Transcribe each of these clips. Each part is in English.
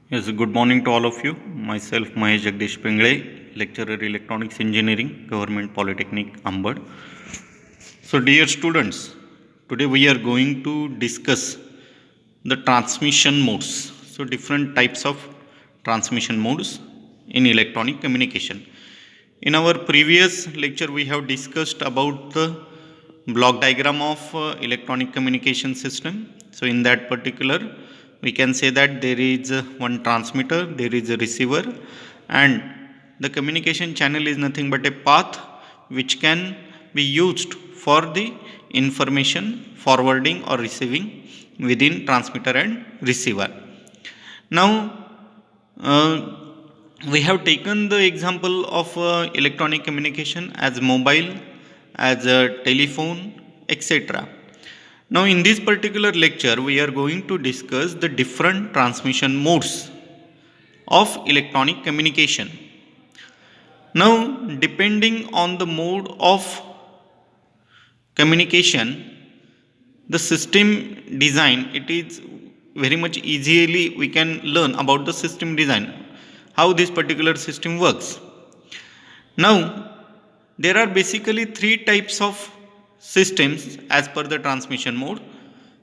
Yes, good morning to all of you. Myself, Mahesh Jagdish Pingle, lecturer Electronics Engineering, Government Polytechnic, Ambad. So, dear students, today we are going to discuss the transmission modes. So, different types of transmission modes in electronic communication. In our previous lecture, we have discussed about the block diagram of electronic communication system. So, in that particular, we can say that there is one transmitter, there is a receiver, and the communication channel is nothing but a path which can be used for the information forwarding or receiving within transmitter and receiver. Now, uh, we have taken the example of electronic communication as mobile, as a telephone, etc. Now, in this particular lecture, we are going to discuss the different transmission modes of electronic communication. Now, depending on the mode of communication, the system design, it is very much easily we can learn about the system design, how this particular system works. Now, there are basically three types of systems as per the transmission mode.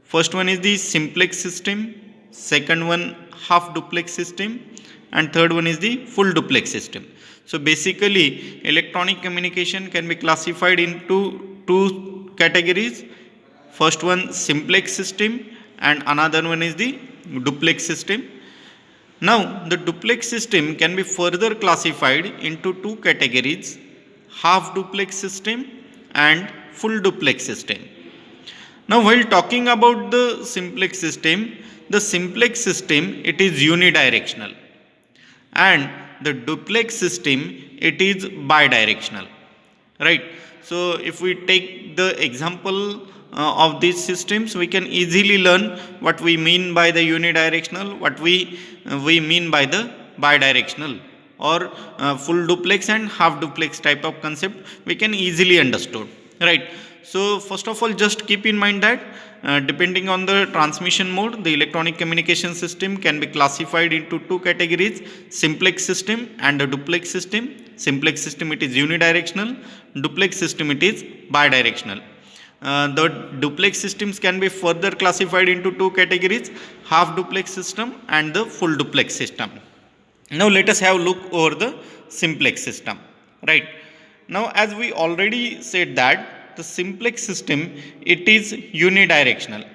First one is the simplex system, second one half duplex system, and third one is the full duplex system. So basically, electronic communication can be classified into two categories. First one simplex system, and another one is the duplex system. Now, the duplex system can be further classified into two categories: half duplex system and full duplex system. Now, while talking about the simplex system it is unidirectional, and the duplex system it is bidirectional, right? So if we take the example of these systems, we can easily learn what we mean by the unidirectional, what we mean by the bidirectional, or full duplex and half duplex type of concept we can easily understood, right? So first of all, just keep in mind that depending on the transmission mode, the electronic communication system can be classified into two categories: simplex system and a duplex system. Simplex system it is unidirectional, duplex system it is bidirectional. The duplex systems can be further classified into two categories: half duplex system and the full duplex system. Now let us have a look over the simplex system, right? Now, as we already said that the simplex system it is unidirectional,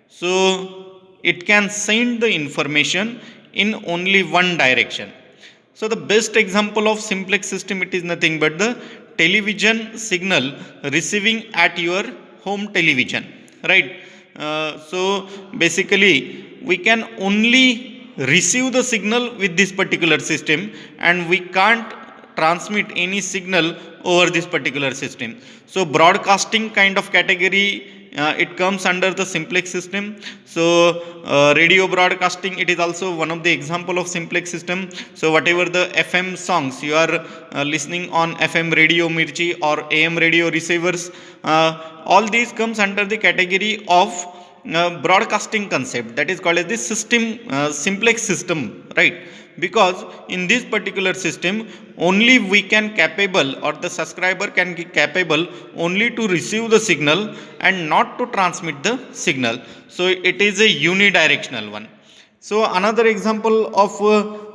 so it can send the information in only one direction. So the best example of simplex system it is nothing but the television signal receiving at your home television, right? So basically we can only receive the signal with this particular system, and we can't transmit any signal over this particular system. So broadcasting kind of category, it comes under the simplex system. So radio broadcasting it is also one of the example of simplex system. So whatever the FM songs you are listening on FM radio Mirchi or AM radio receivers, all these comes under the category of broadcasting concept, that is called as the system, simplex system, right? Because in this particular system only we can capable, or the subscriber can be capable only to receive the signal and not to transmit the signal. So it is a unidirectional one. So another example of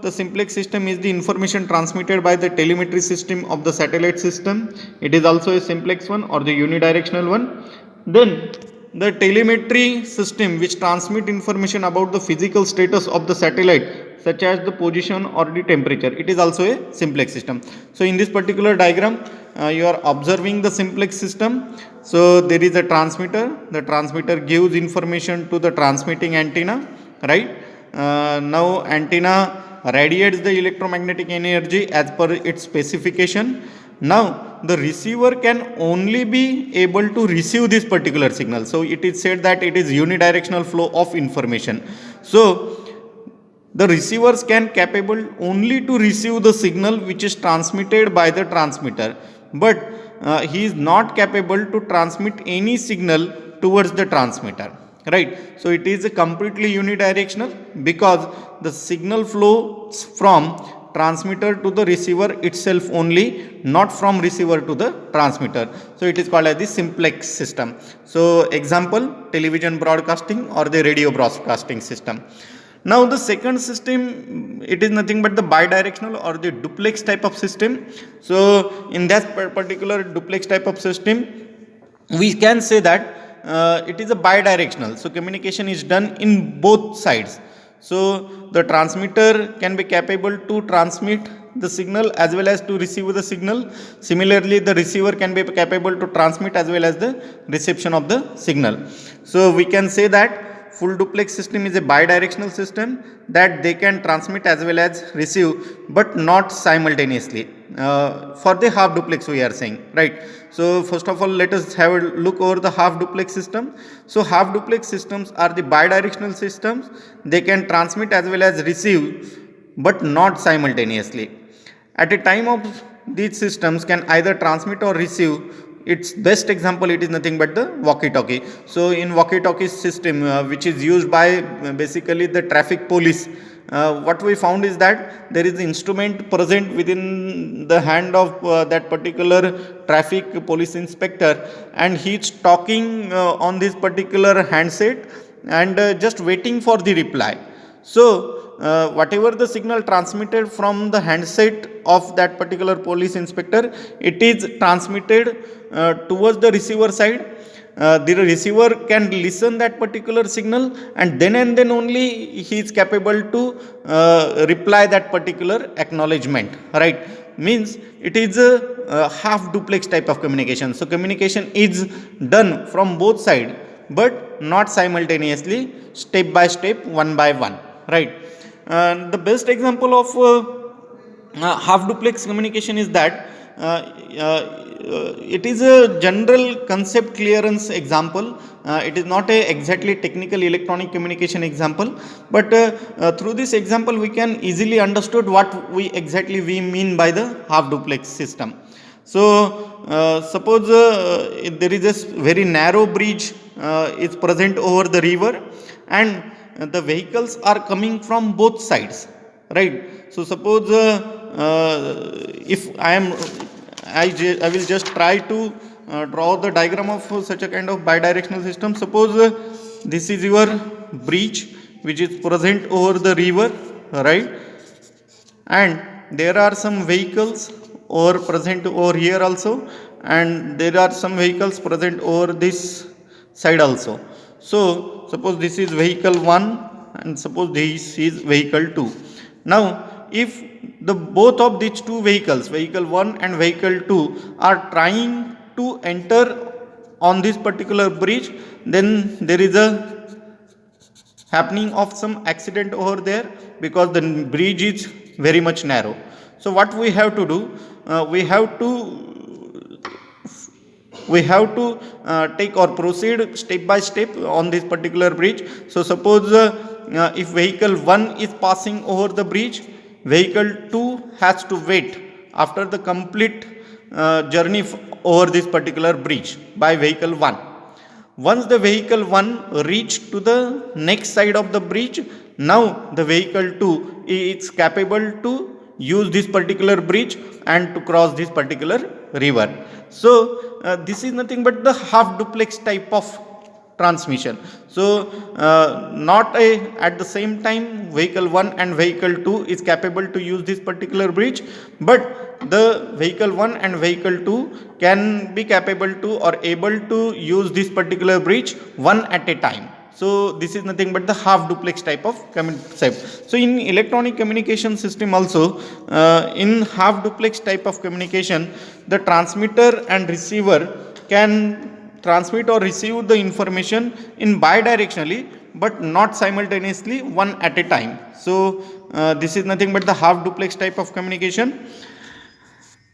the simplex system is the information transmitted by the telemetry system of the satellite system. It is also a simplex one or the unidirectional one. Then the telemetry system which transmit information about the physical status of the satellite, such as the position or the temperature, it is also a simplex system. So in this particular diagram, you are observing the simplex system. So there is a transmitter. The transmitter gives information to the transmitting antenna, right? Now antenna radiates the electromagnetic energy as per its specification. Now the receiver can only be able to receive this particular signal. So it is said that it is unidirectional flow of information. So the receivers can capable only to receive the signal which is transmitted by the transmitter, but he is not capable to transmit any signal towards the transmitter, right? So it is completely unidirectional because the signal flows from transmitter to the receiver itself only, not from receiver to the transmitter. So it is called as the simplex system. So example, television broadcasting or the radio broadcasting system. Now the second system, it is nothing but the bidirectional or the duplex type of system. So in that particular duplex type of system, we can say that it is a bidirectional. So communication is done in both sides. So the transmitter can be capable to transmit the signal as well as to receive the signal. Similarly, the receiver can be capable to transmit as well as the reception of the signal. So we can say that full duplex system is a bidirectional system that they can transmit as well as receive, but not simultaneously. For the half duplex we are saying, right? So first of all, let us have a look over the half duplex system. So half duplex systems are the bidirectional systems. They can transmit as well as receive, but not simultaneously. At a time of these systems can either transmit or receive. Its best example, it is nothing but the walkie talkie. So in walkie talkie system, which is used by basically the traffic police, what we found is that there is an instrument present within the hand of that particular traffic police inspector, and he is talking on this particular handset and just waiting for the reply. So whatever the signal transmitted from the handset of that particular police inspector, it is transmitted towards the receiver side. The receiver can listen that particular signal, and then only he is capable to reply that particular acknowledgement, right? Means it is a half duplex type of communication. So communication is done from both sides, but not simultaneously, step by step, one by one, right? The best example of half duplex communication is that it is a general concept clearance example. It is not a exactly technical electronic communication example, but through this example we can easily understood what we mean by the half duplex system. So suppose there is a very narrow bridge is present over the river, and the vehicles are coming from both sides, right? So suppose if I will just try to draw the diagram of such a kind of bidirectional system. Suppose this is your bridge which is present over the river, right? And there are some vehicles over present over here also, and there are some vehicles present over this side also. So suppose this is vehicle 1 and suppose this is vehicle 2. Now if the both of these two vehicles, vehicle 1 and vehicle 2, are trying to enter on this particular bridge, then there is a happening of some accident over there because the bridge is very much narrow. So what we have to do, we have to take or proceed step by step on this particular bridge. So suppose if vehicle 1 is passing over the bridge, vehicle 2 has to wait after the complete journey over this particular bridge by vehicle 1. Once the vehicle 1 reach to the next side of the bridge, now the vehicle 2 is capable to use this particular bridge and to cross this particular river. So this is nothing but the half duplex type of transmission. So not at the same time vehicle 1 and vehicle 2 is capable to use this particular bridge, but the vehicle 1 and vehicle 2 can be capable to or able to use this particular bridge one at a time. So this is nothing but the half duplex type of concept. So in electronic communication system also, in half duplex type of communication, the transmitter and receiver can transmit or receive the information in bidirectionally, but not simultaneously, one at a time. So this is nothing but the half duplex type of communication.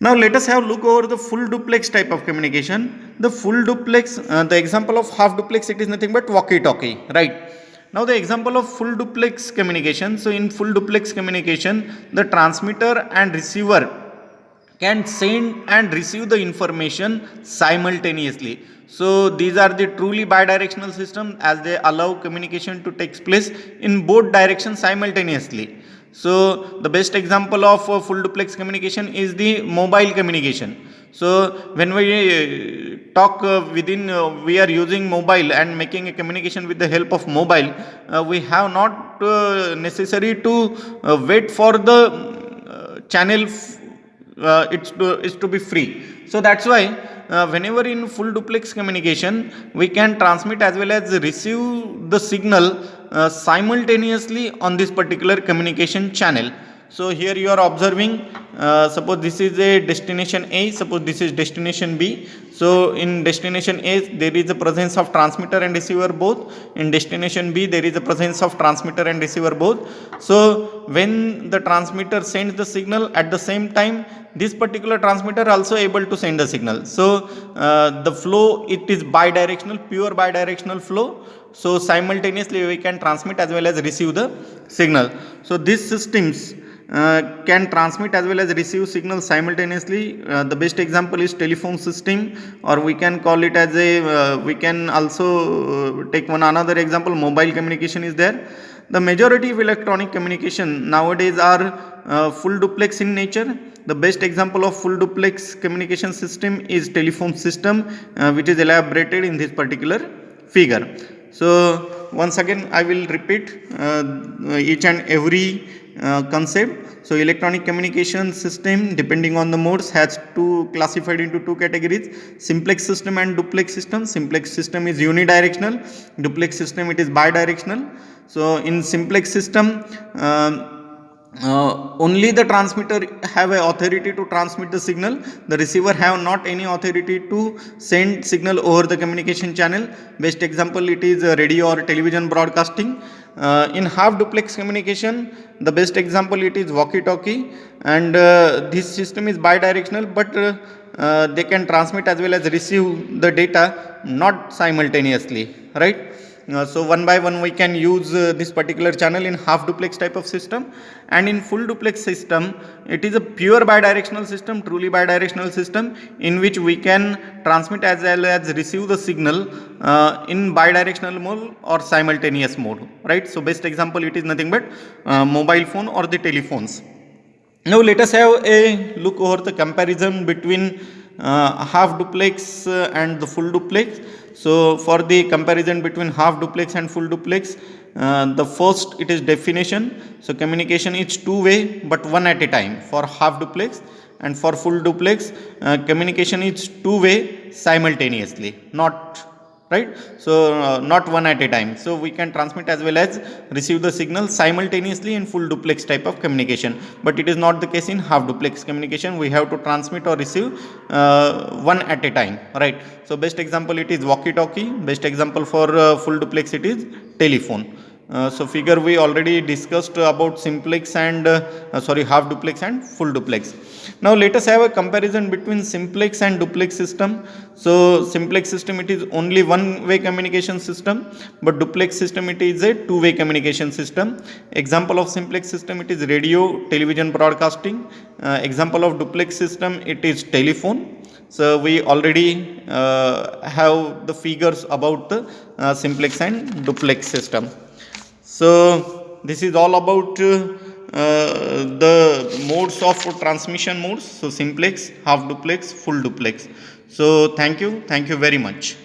Now let us have a look over the full duplex type of communication. The full duplex, the example of half duplex, it is nothing but walkie-talkie, right? Now the example of full duplex communication. So in full duplex communication, the transmitter and receiver can send and receive the information simultaneously. So these are the truly bidirectional system, as they allow communication to take place in both directions simultaneously. So the best example of full duplex communication is the mobile communication. So when we talk we are using mobile and making a communication with the help of mobile, we have not necessary to wait for the channel it's to be free. So that's why whenever in full duplex communication we can transmit as well as receive the signal simultaneously on this particular communication channel. So here you are observing, suppose this is a destination A, suppose this is destination B. So in destination A there is a presence of transmitter and receiver both. In destination B there is a presence of transmitter and receiver both. So when the transmitter sends the signal, at the same time this particular transmitter also able to send the signal. So the flow, it is bidirectional, pure bidirectional flow. So simultaneously we can transmit as well as receive the signal. So these systems can transmit as well as receive signals simultaneously. The best example is telephone system, or we can call it as a we can also take one another example, mobile communication is there. The majority of electronic communication nowadays are full duplex in nature. The best example of full duplex communication system is telephone system, which is elaborated in this particular figure. So once again I will repeat each and every concept. So electronic communication system, depending on the modes, has classified into two categories: simplex system and duplex system. Simplex system is unidirectional, duplex system it is bidirectional. So in simplex system, only the transmitter have a authority to transmit the signal. The receiver have not any authority to send signal over the communication channel. Best example it is radio or television broadcasting. In half duplex communication, the best example it is walkie talkie, and this system is bidirectional, but they can transmit as well as receive the data, not simultaneously, right? So one by one we can use this particular channel in half duplex type of system. And in full duplex system, it is a pure bidirectional system, truly bidirectional system, in which we can transmit as well as receive the signal in bidirectional mode or simultaneous mode, right? So best example it is nothing but mobile phone or the telephones. Now let us have a look over the comparison between half duplex and the full duplex. So for the comparison between half duplex and full duplex, the first it is definition. So communication is two-way but one at a time for half duplex, and for full duplex communication is two-way simultaneously, not right. So not one at a time. So we can transmit as well as receive the signal simultaneously in full duplex type of communication, but it is not the case in half duplex communication. We have to transmit or receive one at a time, right? So best example it is walkie talkie. Best example for full duplex it is telephone. So figure we already discussed about simplex and half duplex and full duplex. Now let us have a comparison between simplex and duplex system. So simplex system it is only one way communication system, but duplex system it is a two-way communication system. Example of simplex system it is radio, television broadcasting. Example of duplex system it is telephone. So we already have the figures about the simplex and duplex system. So this is all about the modes of transmission modes. So simplex, half duplex, full duplex. So thank you very much.